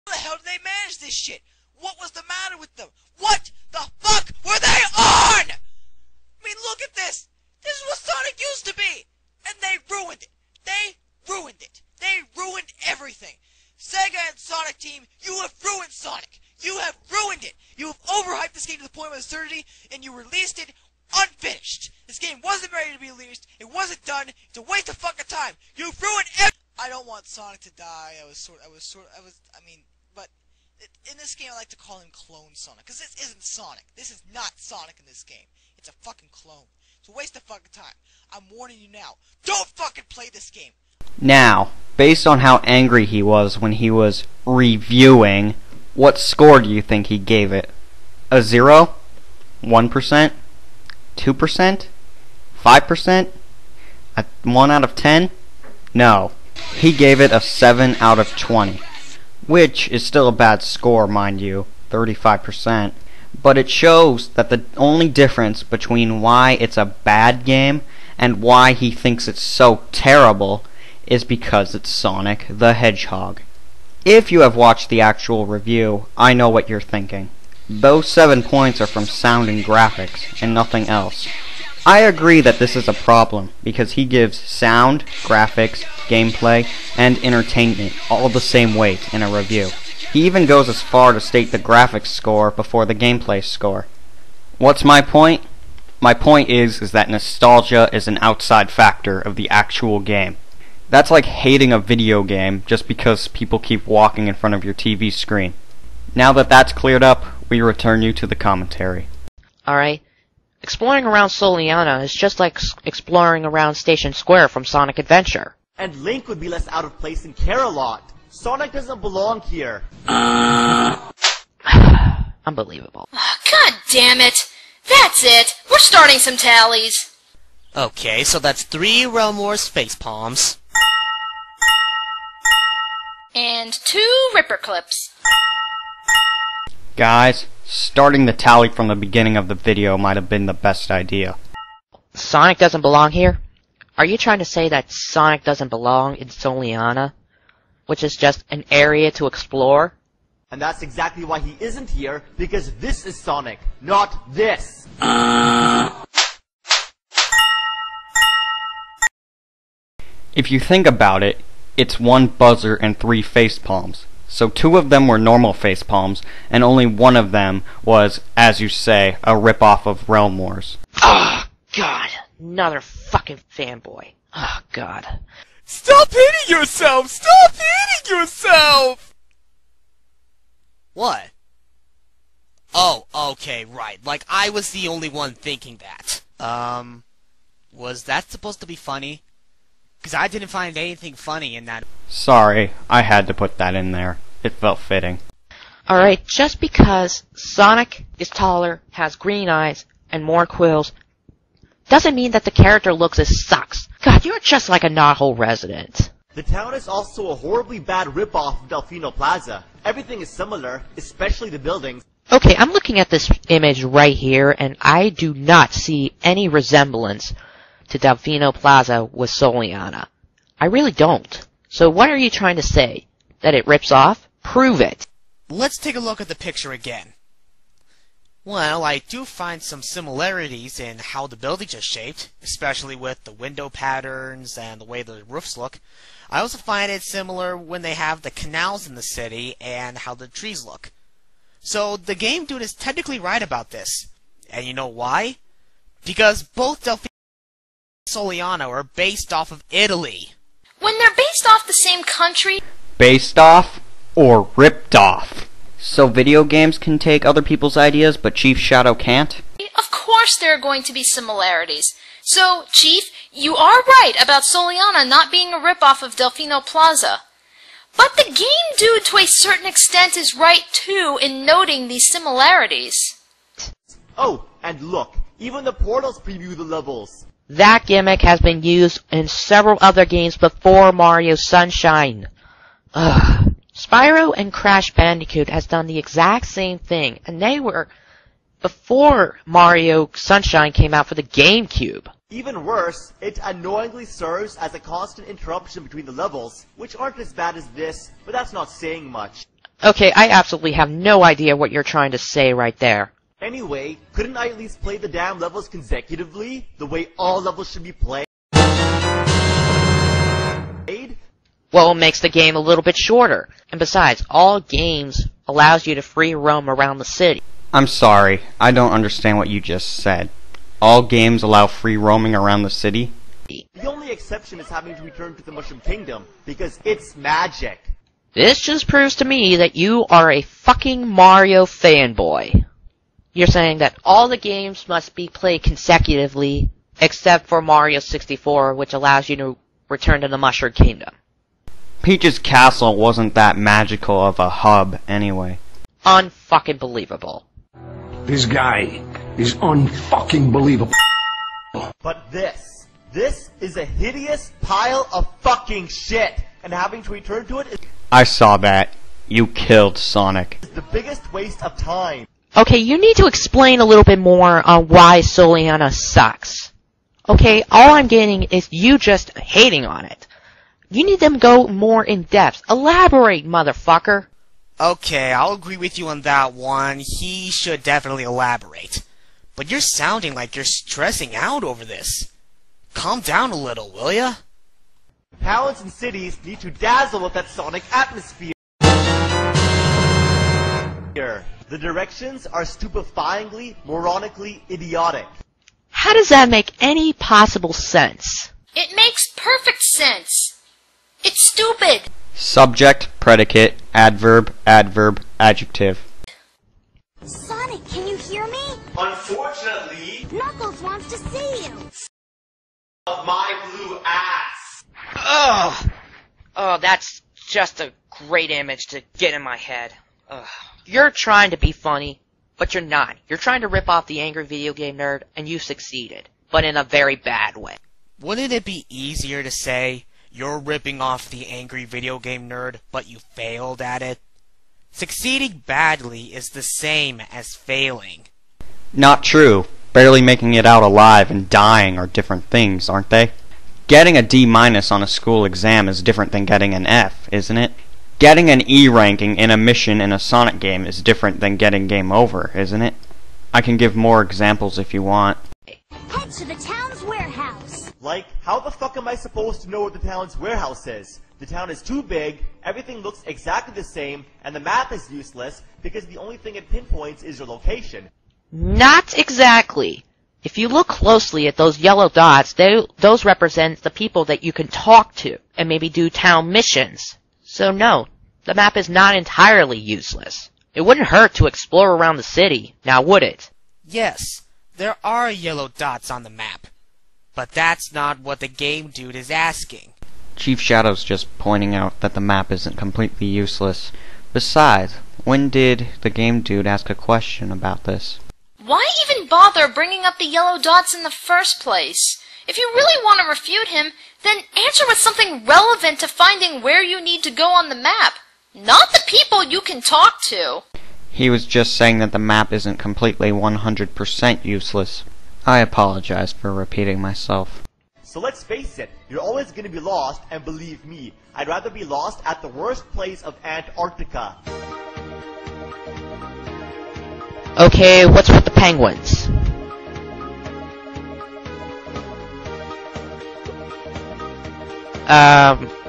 How the hell did they manage this shit? What was the matter with them? What the fuck were they on? I mean, look at this. This is what Sonic used to be. And they ruined it. They ruined it. They ruined everything. Sega and Sonic team, you have ruined Sonic. You have ruined it. You have overhyped this game to the point of absurdity, and you released it unfinished. This game wasn't ready to be released. It wasn't done. It's a waste of fucking time. You've ruined everything. I don't want Sonic to die. But in this game, I like to call him Clone Sonic, because this isn't Sonic. This is not Sonic in this game. It's a fucking clone. It's a waste of fucking time. I'm warning you now. Don't fucking play this game. Now, based on how angry he was when he was reviewing, what score do you think he gave it? A 0? 1%? 2%? 5%? A 1 out of 10? No. He gave it a 7 out of 20. Which is still a bad score, mind you, 35%. But it shows that the only difference between why it's a bad game and why he thinks it's so terrible is because it's Sonic the Hedgehog. If you have watched the actual review, I know what you're thinking. Those 7 points are from sound and graphics, and nothing else. I agree that this is a problem, because he gives sound, graphics, gameplay, and entertainment all the same weight in a review. He even goes as far to state the graphics score before the gameplay score. What's my point? My point is that nostalgia is an outside factor of the actual game. That's like hating a video game just because people keep walking in front of your TV screen. Now that that's cleared up, we return you to the commentary. Alright. Exploring around Soliana is just like exploring around Station Square from Sonic Adventure. And Link would be less out of place in Care-a-Lot. Sonic doesn't belong here. Unbelievable. Oh, God damn it! That's it! We're starting some tallies! Okay, so that's 3 Realm Wars face palms. And 2 Ripper clips. Guys, starting the tally from the beginning of the video might have been the best idea. Sonic doesn't belong here? Are you trying to say that Sonic doesn't belong in Soliana? Which is just an area to explore? And that's exactly why he isn't here, because this is Sonic, not this! If you think about it, it's 1 buzzer and 3 face palms. So 2 of them were normal face palms, and only 1 of them was, as you say, a rip-off of Realm Wars. Oh, God. Another fucking fanboy. Oh, God. Stop hitting yourself! Stop hitting yourself! What? Oh, okay, right. Like, I was the only one thinking that. Was that supposed to be funny? Because I didn't find anything funny in that. Sorry, I had to put that in there. It felt fitting. Alright, just because Sonic is taller, has green eyes, and more quills, doesn't mean that the character looks as sucks. God, you're just like a knothole resident. The town is also a horribly bad rip-off of Delfino Plaza. Everything is similar, especially the buildings. Okay, I'm looking at this image right here, and I do not see any resemblance to Delfino Plaza with Soliana. I really don't. So what are you trying to say? That it rips off? Prove it. Let's take a look at the picture again. Well, I do find some similarities in how the buildings are shaped, especially with the window patterns and the way the roofs look. I also find it similar when they have the canals in the city and how the trees look. So the game dude is technically right about this. And you know why? Because both Delfino and Soliana are based off of Italy. When they're based off the same country... Based off or ripped off? So video games can take other people's ideas, but Chief Shadow can't? Of course there are going to be similarities. So, Chief, you are right about Soliana not being a ripoff of Delfino Plaza. But the game dude, to a certain extent, is right too in noting these similarities. Oh, and look, even the portals preview the levels. That gimmick has been used in several other games before Mario Sunshine. Ugh. Spyro and Crash Bandicoot has done the exact same thing, and they were before Mario Sunshine came out for the GameCube. Even worse, it annoyingly serves as a constant interruption between the levels, which aren't as bad as this, but that's not saying much. Okay, I absolutely have no idea what you're trying to say right there. Anyway, couldn't I at least play the damn levels consecutively? The way all levels should be played? Well, it makes the game a little bit shorter. And besides, all games allows you to free roam around the city. I'm sorry, I don't understand what you just said. All games allow free roaming around the city? The only exception is having to return to the Mushroom Kingdom, because it's magic. This just proves to me that you are a fucking Mario fanboy. You're saying that all the games must be played consecutively, except for Mario 64, which allows you to return to the Mushroom Kingdom. Peach's castle wasn't that magical of a hub anyway. Unfucking believable. This guy is unfucking believable. But this is a hideous pile of fucking shit, and having to return to it is I saw that. You killed Sonic. the biggest waste of time. Okay, you need to explain a little bit more on why Soliana sucks. Okay, all I'm getting is you just hating on it. You need them to go more in depth. Elaborate, motherfucker. Okay, I'll agree with you on that one. He should definitely elaborate. But you're sounding like you're stressing out over this. Calm down a little, will ya? Towns and cities need to dazzle with that Sonic atmosphere. The directions are stupefyingly, moronically idiotic. How does that make any possible sense? It makes perfect sense. It's stupid. Subject, predicate, adverb, adverb, adjective. Sonic, can you hear me? Unfortunately, Knuckles wants to see you. of my blue ass. Ugh. Oh, that's just a great image to get in my head. Ugh. You're trying to be funny, but you're not. You're trying to rip off the angry video game nerd, and you succeeded. But in a very bad way. Wouldn't it be easier to say, you're ripping off the angry video game nerd, but you failed at it? Succeeding badly is the same as failing. Not true. Barely making it out alive and dying are different things, aren't they? Getting a D- on a school exam is different than getting an F, isn't it? Getting an E ranking in a mission in a Sonic game is different than getting game over, isn't it? I can give more examples if you want. Head to the town's warehouse. Like, how the fuck am I supposed to know where the town's warehouse is? The town is too big, everything looks exactly the same, and the map is useless because the only thing it pinpoints is your location. Not exactly. If you look closely at those yellow dots, those represent the people that you can talk to and maybe do town missions. So no, the map is not entirely useless. It wouldn't hurt to explore around the city, now would it? Yes, there are yellow dots on the map. But that's not what the game dude is asking. Chief Shadow's just pointing out that the map isn't completely useless. Besides, when did the game dude ask a question about this? Why even bother bringing up the yellow dots in the first place? If you really want to refute him, then answer with something relevant to finding where you need to go on the map, not the people you can talk to. He was just saying that the map isn't completely 100% useless. I apologize for repeating myself. So let's face it, you're always gonna be lost, and believe me, I'd rather be lost at the worst place of Antarctica. Okay, what's with the penguins?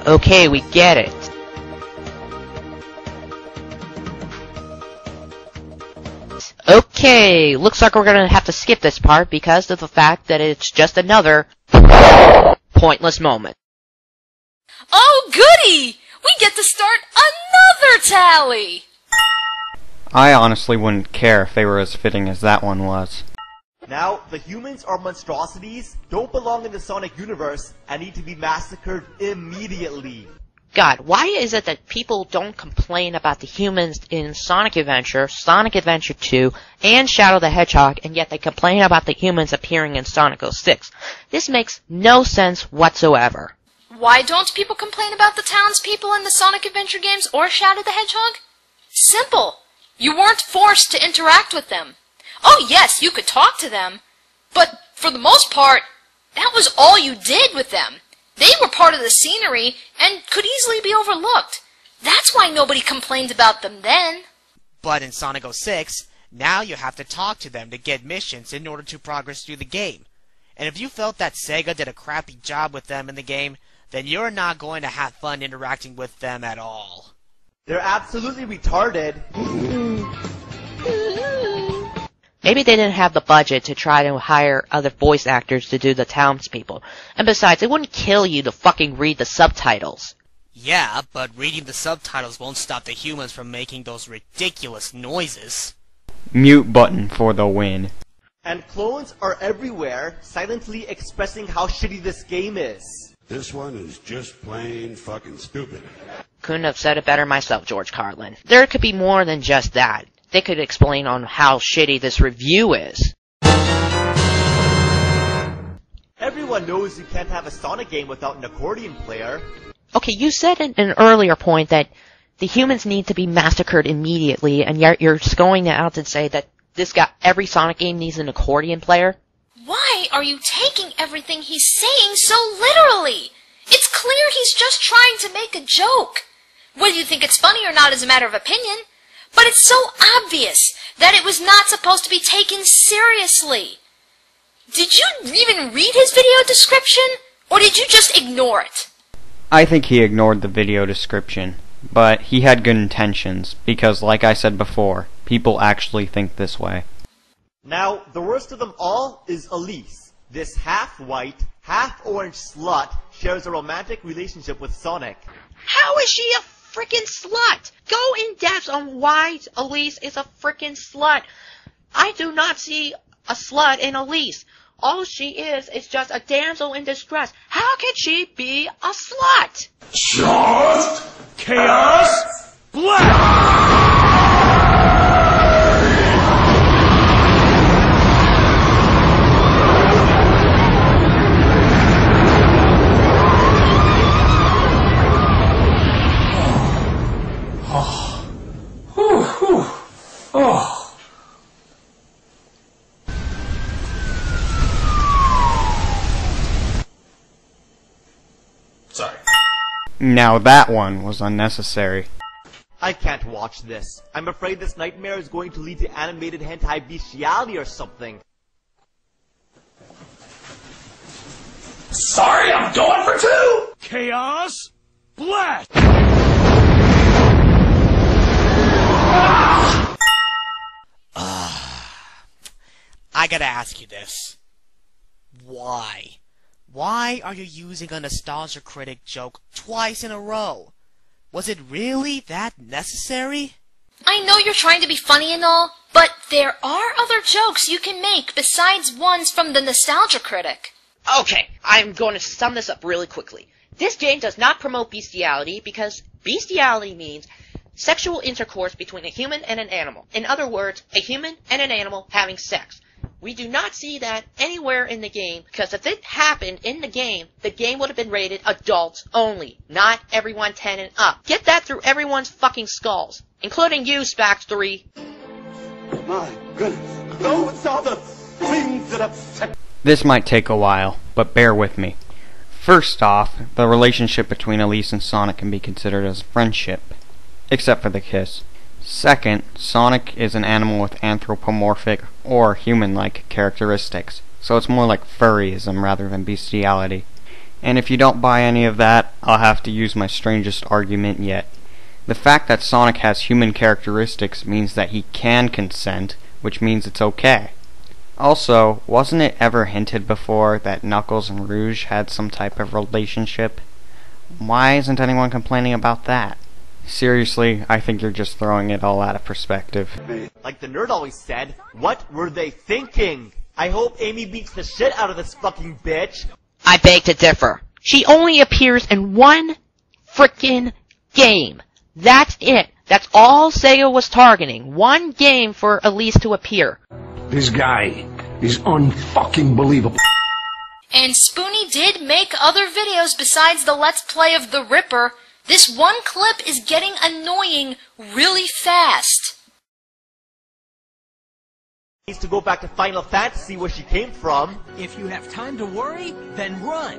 Okay, we get it. Okay, looks like we're gonna have to skip this part because of the fact that it's just another pointless moment. Oh, goody! We get to start another tally! I honestly wouldn't care if they were as fitting as that one was. Now, the humans are monstrosities, don't belong in the Sonic universe, and need to be massacred immediately. God, why is it that people don't complain about the humans in Sonic Adventure 2, and Shadow the Hedgehog, and yet they complain about the humans appearing in Sonic 06? This makes no sense whatsoever. Why don't people complain about the townspeople in the Sonic Adventure games or Shadow the Hedgehog? Simple. You weren't forced to interact with them. Oh yes, you could talk to them, but for the most part, that was all you did with them. They were part of the scenery and could easily be overlooked. That's why nobody complained about them then. But in Sonic 06, now you have to talk to them to get missions in order to progress through the game. And if you felt that Sega did a crappy job with them in the game, then you're not going to have fun interacting with them at all. They're absolutely retarded. Maybe they didn't have the budget to try to hire other voice actors to do the townspeople. And besides, it wouldn't kill you to fucking read the subtitles. Yeah, but reading the subtitles won't stop the humans from making those ridiculous noises. Mute button for the win. And clones are everywhere, silently expressing how shitty this game is. This one is just plain fucking stupid. Couldn't have said it better myself, George Carlin. There could be more than just that. They could explain on how shitty this review is. Everyone knows you can't have a Sonic game without an accordion player. Okay, you said in an earlier point that the humans need to be massacred immediately, and yet you're just going out and say that every Sonic game needs an accordion player? Why are you taking everything he's saying so literally? It's clear he's just trying to make a joke. Whether you think it's funny or not is a matter of opinion, but it's so obvious that it was not supposed to be taken seriously. Did you even read his video description, or did you just ignore it? I think he ignored the video description, but he had good intentions, because like I said before, people actually think this way. Now, the worst of them all is Elise. This half-white, half-orange slut shares a romantic relationship with Sonic. How is she a frickin' slut? Go in depth on why Elise is a frickin' slut. I do not see a slut in Elise. All she is just a damsel in distress. How can she be a slut? Just chaos black! Sorry. Now that one was unnecessary. I can't watch this. I'm afraid this nightmare is going to lead to animated hentai bestiality or something. Sorry, I'm going for two! Chaos black! I gotta ask you this. Why? Why are you using a nostalgia critic joke twice in a row? Was it really that necessary? I know you're trying to be funny and all, but there are other jokes you can make besides ones from the Nostalgia Critic. Okay, I'm going to sum this up really quickly. This game does not promote bestiality because bestiality means sexual intercourse between a human and an animal. In other words, a human and an animal having sex. We do not see that anywhere in the game, because if it happened in the game would have been rated adults only, not everyone 10 and up. Get that through everyone's fucking skulls, including you, Spax 3. My goodness, those are the things that upset. This might take a while, but bear with me. First off, the relationship between Elise and Sonic can be considered as friendship, except for the kiss. Second, Sonic is an animal with anthropomorphic or human-like characteristics, so it's more like furryism rather than bestiality. And if you don't buy any of that, I'll have to use my strangest argument yet. The fact that Sonic has human characteristics means that he can consent, which means it's okay. Also, wasn't it ever hinted before that Knuckles and Rouge had some type of relationship? Why isn't anyone complaining about that? Seriously, I think you're just throwing it all out of perspective. Like the nerd always said, what were they thinking? I hope Amy beats the shit out of this fucking bitch. I beg to differ. She only appears in one frickin' game. That's it. That's all Sega was targeting. One game for Elise to appear. This guy is unfucking believable. And Spoonie did make other videos besides the Let's Play of the Ripper. This one clip is getting annoying really fast. Needs to go back to Final Fantasy where she came from. If you have time to worry, then run.